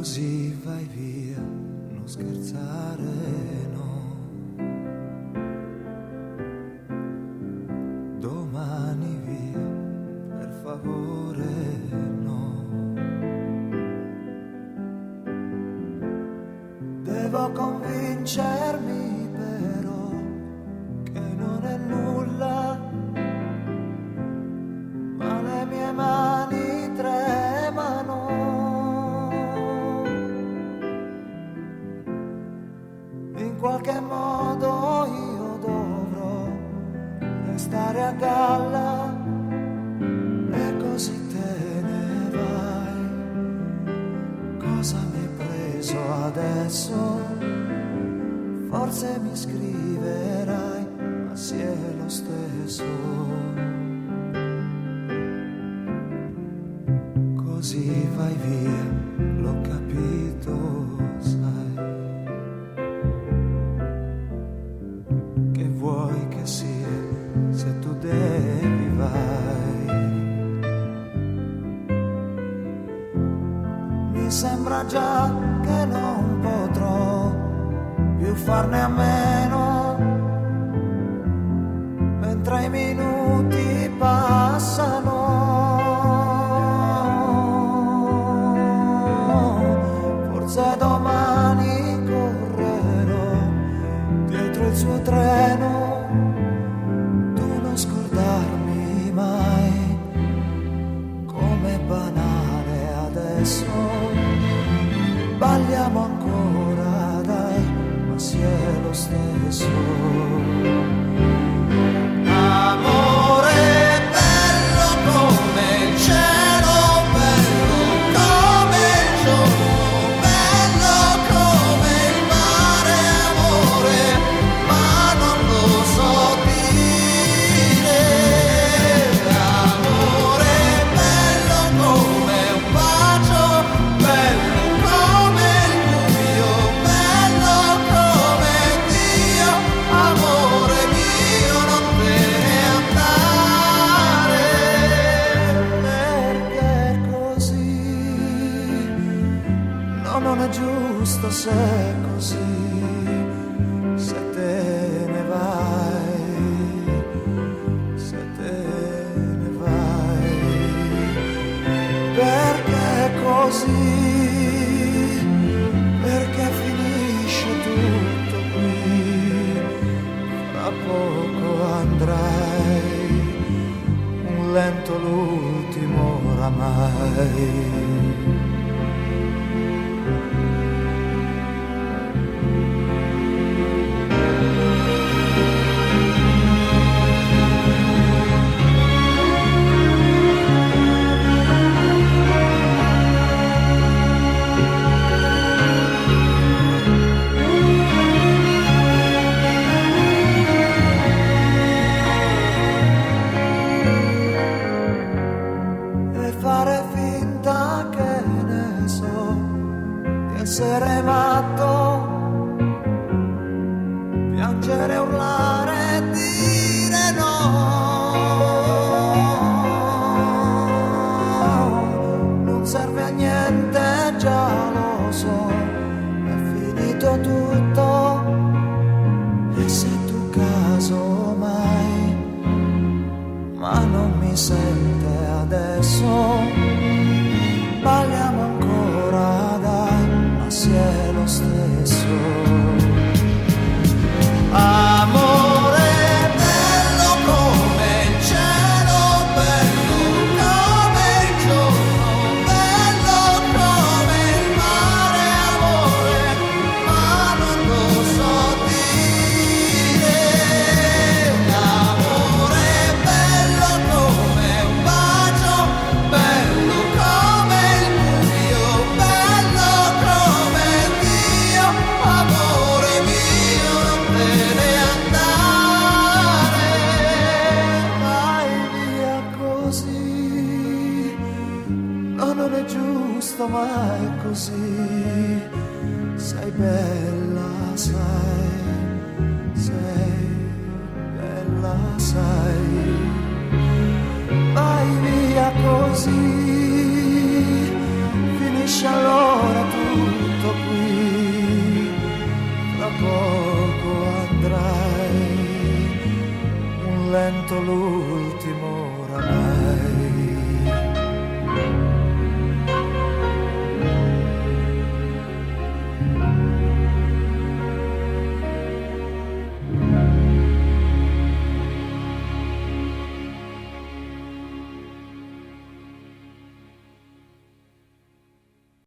Così vai via, non scherzare, no. Domani via, per favore, no. Devo convincermi però che non è nulla, ma le mie mani tremano. In qualche modo io dovrò restare a galla e così te ne vai. Cosa mi hai preso adesso? Forse mi scriverai, ma sì è lo stesso. Così vai via, l'ho capito, sai. Che vuoi che sia, se tu devi vai. Mi sembra già che non potrò più farne a meno, mentre i minuti passano. Forse domani correrò dietro il suo treno, tu non scordarmi mai, come banale adesso. Balliamo ancora, dai, ma sì è lo stesso. Amore bello come il cielo, bello come il giorno, bello come il mare, amore, ma non lo so dire. Amore bello come un bacio, bello come il buio, bello come Dio, amore mio non te ne andare, perché così, no, non è giusto se è così, se te ne vai, se te ne vai, perché così, perché finisce tutto qui, fra poco andrai, un lento l'ultimo oramai. E fare finta che ne so di essere matto, piangere, urlare e dire no. Non serve a niente, già lo so, è finito tutto. E se tu caso mai, ma non mi sente adesso, balliamo ancora, dai, ma sì è lo stesso. Amore bello come il cielo, bello come il giorno, bello come il mare, amore, ma non lo so dire. Amore bello come un bacio, bello come il buio, bello come Dio, amore mio non te ne andare, vai via così, no, non è giusto, ma è così. Sei bella, sai, sei bella, sai, vai via così, finisce allora tu qui, tra poco andrai, un lento l'ultimo oramai.